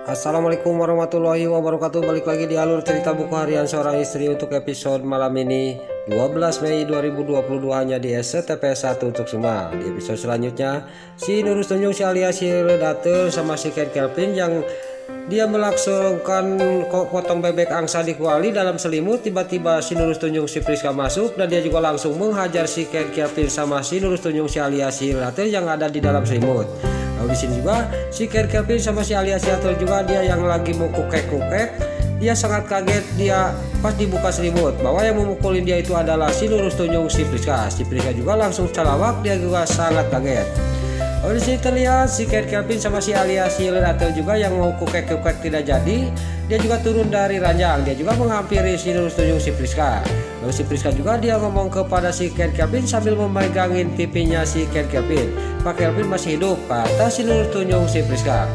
Assalamualaikum warahmatullahi wabarakatuh. Balik lagi di alur cerita buku harian seorang istri untuk episode malam ini 12 Mei 2022 hanya di SCTP1 untuk semua. Di episode selanjutnya si Nurus Tunjung si alias si Ledatel sama si Ken Kelvin yang dia melangsungkan potong bebek angsa di kuali dalam selimut. Tiba-tiba si Nurus Tunjung si Priska masuk dan dia juga langsung menghajar si Ken Kelvin sama si Nurus Tunjung si alias si Ledatel yang ada di dalam selimut. Lalu di sini juga si Ken Kelvin sama si alias Seattle juga dia yang lagi mau kukek-kukek. Dia sangat kaget dia pas dibuka selimut bahwa yang memukulin dia itu adalah si Nurus Tunjung si Priska. Si Priska juga langsung calawak, dia juga sangat kaget. Lalu di sini terlihat si Ken Kelvin sama si alias si Ledatel juga yang mau kukek-kukek tidak jadi. Dia juga turun dari ranjang, dia juga menghampiri si Nurus Tunjung si Priska. Lalu si Priska juga dia ngomong kepada si Ken Kelvin sambil memegangin pipinya si Ken Kelvin. Pak Kelvin masih hidup, kata si Nurus Tunjung si Priska.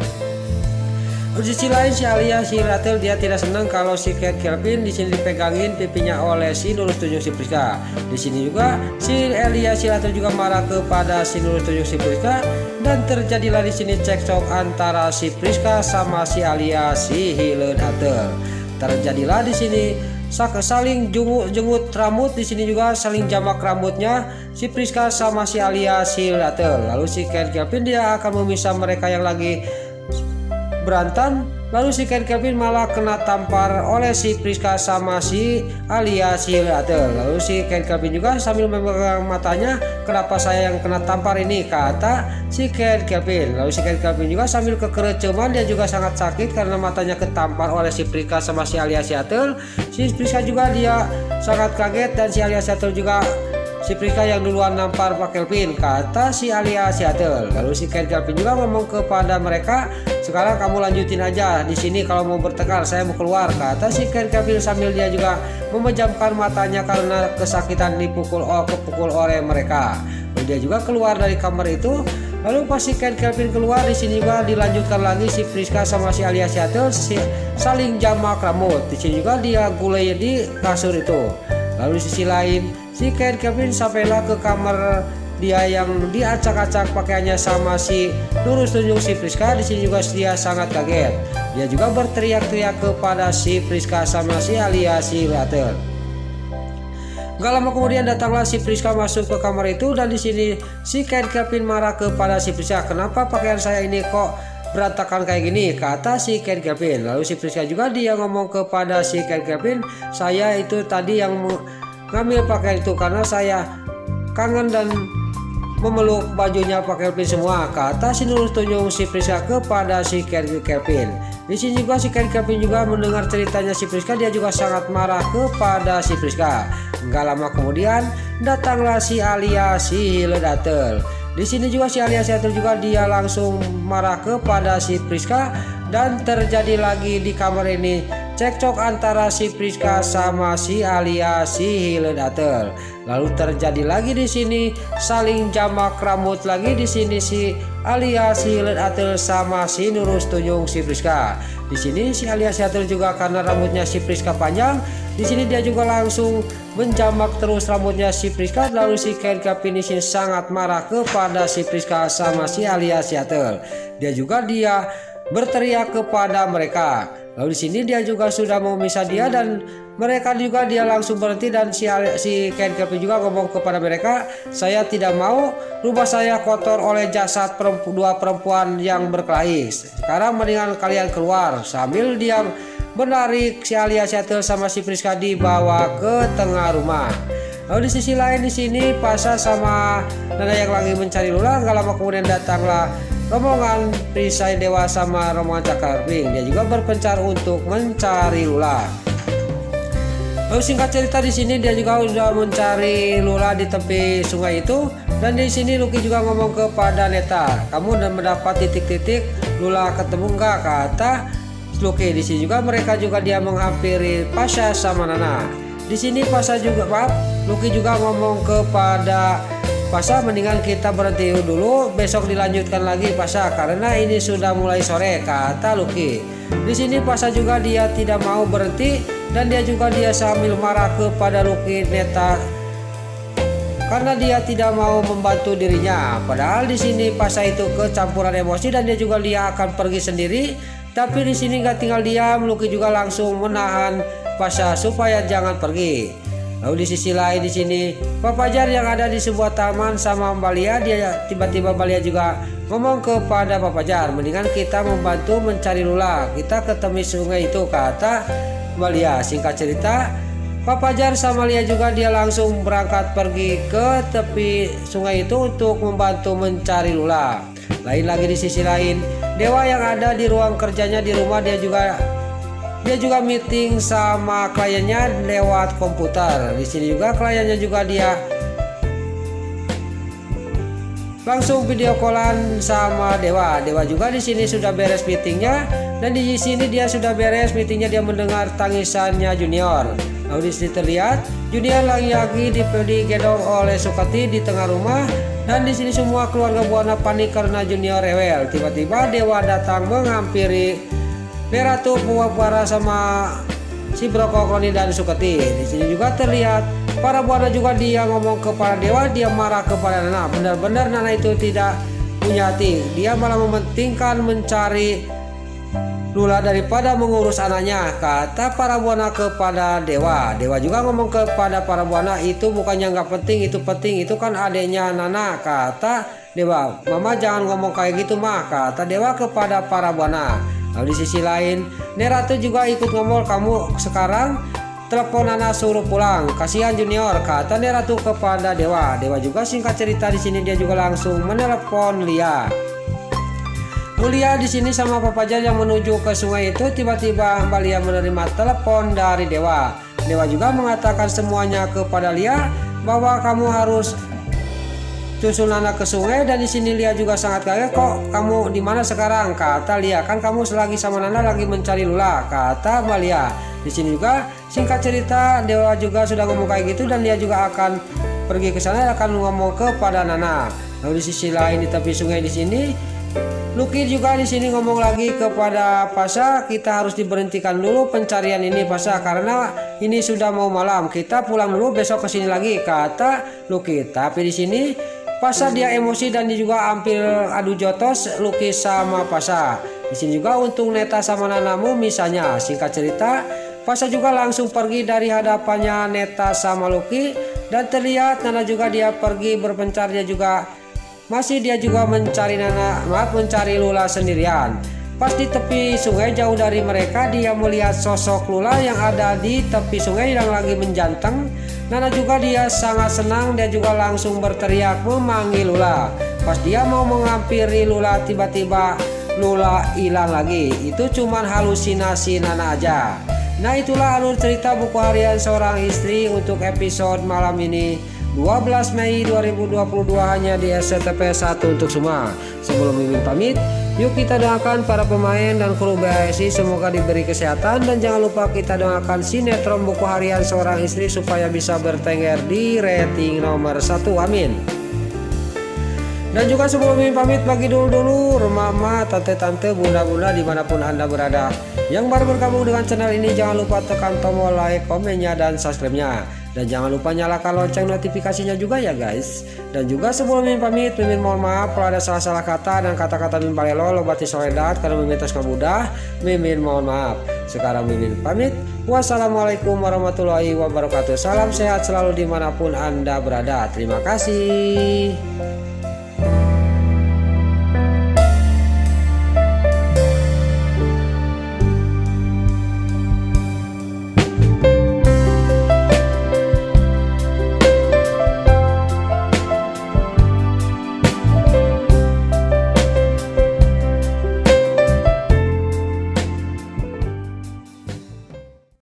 Di sisi lain si alias si Ledatel dia tidak senang kalau si Ken Kelvin di sini dipegangin pipinya oleh si Nurus Tunjung si Priska. Di sini juga si alias si Ledatel juga marah kepada si Nurus Tunjung si Priska dan terjadilah di sini cekcok antara si Priska sama si alias si Ledatel. Terjadilah di sini saling jenggut rambut, di sini juga saling jamak rambutnya si Priska sama si alias si Ledatel. Lalu si Ken Kelvin dia akan memisah mereka yang lagi berantem. Lalu si Ken Kelvin malah kena tampar oleh si Priska sama si alias si Ledatel. Lalu si Ken Kelvin juga sambil memegang matanya, kenapa saya yang kena tampar ini, kata si Ken Kelvin. Lalu si Ken Kelvin juga sambil kekereceman, dia juga sangat sakit karena matanya ketampar oleh si Priska sama si alias Seattle. Si Priska juga dia sangat kaget dan si alias Seattle juga si Priska yang duluan nampar Pak Kelvin, kata si alias Seattle. Lalu si Ken Kelvin juga ngomong kepada mereka, sekarang kamu lanjutin aja di sini, kalau mau bertengkar saya mau keluar, kata si Ken Kelvin sambil dia juga memejamkan matanya karena kesakitan kepukul oleh mereka. Lalu dia juga keluar dari kamar itu. Lalu pas si Ken Kelvin keluar, di sini juga dilanjutkan lagi si Priska sama si alias Seattle saling jamak rambut. Di sini juga dia gulai di kasur itu. Lalu di sisi lain si Ken Kelvin sampailah ke kamar dia yang diacak-acak pakaiannya sama si Nurus Tunjung si Priska. Di sini juga dia sangat kaget. Dia juga berteriak-teriak kepada si Priska sama si alias si Ledatel. Gak lama kemudian datanglah si Priska masuk ke kamar itu dan di sini si Ken Kelvin marah kepada si Priska, kenapa pakaian saya ini kok berantakan kayak gini, kata si Ken Kelvin. Lalu si Priska juga dia ngomong kepada si Ken Kelvin, saya itu tadi yang ngambil pakaian itu karena saya kangen dan memeluk bajunya Pak Kelvin semua, kata si Nurus Tunjung si Priska kepada si Ken Kelvin. Di sini juga si Ken Kelvin juga mendengar ceritanya si Priska, dia juga sangat marah kepada si Priska. Enggak lama kemudian datanglah si alias si Ledatel. Di sini juga si alias Seattle juga dia langsung marah kepada si Priska dan terjadi lagi di kamar ini cekcok antara si Priska sama si alias si Ledatel. Lalu terjadi lagi di sini saling jamak rambut lagi, di sini si alias si Ledatel sama si Nurus Tunjung si Priska. Di sini si alias Seattle juga karena rambutnya si Priska panjang, di sini dia juga langsung menjamak terus rambutnya si Priska. Lalu si Ken Kelvin di sini sangat marah kepada si Priska sama si alias Seattle. Dia juga dia berteriak kepada mereka. Lalu di sini dia juga sudah mau memisah dia dan mereka juga dia langsung berhenti dan si Ken Kelvin juga ngomong kepada mereka, saya tidak mau rumah saya kotor oleh jasad dua perempuan yang berkelahi. Sekarang mendingan kalian keluar, sambil dia menarik si alias Seattle sama si Priska dibawa ke tengah rumah. Lalu di sisi lain di sini Pasha sama Nana yang lagi mencari Lula. Gak lama kemudian datanglah rombongan perisai dewa sama rombongan Cakrawing. Dia juga berpencar untuk mencari Lula. Lalu singkat cerita di sini dia juga sudah mencari Lula di tepi sungai itu dan di sini Lucky juga ngomong kepada Neta, kamu udah mendapat titik-titik Lula ketemu enggak, kata Lucky. Di sini juga mereka juga dia menghampiri Pasha sama Nana. Di sini Pasha juga Lucky juga ngomong kepada Pasha, mendingan kita berhenti dulu, besok dilanjutkan lagi Pasha karena ini sudah mulai sore, kata Lucky. Di sini Pasha juga dia tidak mau berhenti dan dia juga dia sambil marah kepada Lucky Neta karena dia tidak mau membantu dirinya. Padahal di sini Pasha itu kecampuran emosi dan dia juga dia akan pergi sendiri Tapi di sini gak tinggal diam, Lucky juga langsung menahan Pasha supaya jangan pergi. Lalu di sisi lain di sini Pak Fajar yang ada di sebuah taman sama Mbak Lia, dia tiba-tiba Mbak Lia juga ngomong kepada Pak Fajar, mendingan kita membantu mencari Lula, kita ke tepi sungai itu, kata Mbak Lia. Singkat cerita Pak Fajar sama Lia juga dia langsung berangkat pergi ke tepi sungai itu untuk membantu mencari Lula. Lain lagi di sisi lain Dewa yang ada di ruang kerjanya di rumah, dia juga meeting sama kliennya lewat komputer. Di sini juga kliennya juga dia langsung video callan sama Dewa. Dewa juga di sini sudah beres meetingnya, dan di sini dia sudah beres meetingnya, dia mendengar tangisannya Junior. Lalu di sini terlihat Junior lagi digendong oleh Sukati di tengah rumah, dan di sini semua keluarga Buana panik karena Junior rewel. Tiba-tiba Dewa datang menghampiri Neratu Puwapara sama si Brokokoni dan Sukati. Di sini juga terlihat para Buana juga dia ngomong kepada Dewa, dia marah kepada Nana. Benar-benar Nana itu tidak punya hati, dia malah mementingkan mencari Lula daripada mengurus anaknya, kata para Buana kepada Dewa. Dewa juga ngomong kepada para Buana, itu bukannya nggak penting, itu penting, itu kan adiknya Nana, kata Dewa. Mama jangan ngomong kayak gitu mah, kata Dewa kepada para Buana. Lalu di sisi lain Neratu juga ikut ngomong, kamu sekarang telepon Nana suruh pulang, kasihan Junior, kata Neratu kepada Dewa. Dewa juga singkat cerita di sini dia juga langsung menelepon Lia. Lia di sini sama Pak Fajar yang menuju ke sungai itu, tiba-tiba Mbak Lia menerima telepon dari Dewa. Dewa juga mengatakan semuanya kepada Lia bahwa kamu harus susul Nana ke sungai, dan di sini Lia juga sangat kaget, kok kamu di mana sekarang, kata Lia. Kan kamu selagi sama Nana lagi mencari Lula, kata Mbak Lia. Di sini juga singkat cerita Dewa juga sudah ngomong kayak gitu, dan dia juga akan pergi ke sana akan ngomong kepada Nana. Lalu di sisi lain di tepi sungai di sini Lucky juga di sini ngomong lagi kepada Pasha, kita harus diberhentikan dulu pencarian ini Pasha, karena ini sudah mau malam, kita pulang dulu, besok kesini lagi, kata Lucky. Tapi di sini Pasha dia emosi dan dia juga hampir adu jotos Lucky sama Pasha. Di sini juga untung Neta sama Nanamu misalnya. Singkat cerita Pasha juga langsung pergi dari hadapannya Neta sama Lucky, dan terlihat Nana juga dia pergi berpencar, dia juga mencari Lula sendirian. Pas di tepi sungai jauh dari mereka, dia melihat sosok Lula yang ada di tepi sungai yang lagi menjanteng. Nana juga dia sangat senang, dia juga langsung berteriak memanggil Lula. Pas dia mau menghampiri Lula, tiba-tiba Lula hilang lagi. Itu cuman halusinasi Nana aja. Nah, itulah alur cerita buku harian seorang istri untuk episode malam ini 12 Mei 2022 hanya di SCTP 1 untuk semua. Sebelum Mimin pamit, yuk kita doakan para pemain dan kru BASI semoga diberi kesehatan, dan jangan lupa kita doakan sinetron buku harian seorang istri supaya bisa bertengger di rating nomor 1, amin. Dan juga sebelum Mimin pamit, bagi dulu mama, tante-tante, bunda-bunda dimanapun anda berada yang baru bergabung dengan channel ini, jangan lupa tekan tombol like, komennya, dan subscribe-nya. Dan jangan lupa nyalakan lonceng notifikasinya juga ya guys. Dan juga sebelum Mimin pamit, Mimin mohon maaf kalau ada salah-salah kata dan kata-kata Mimin balelo lobati soledat karena Mimin tos kabudah. Mimin mohon maaf. Sekarang Mimin pamit. Wassalamualaikum warahmatullahi wabarakatuh. Salam sehat selalu dimanapun anda berada. Terima kasih.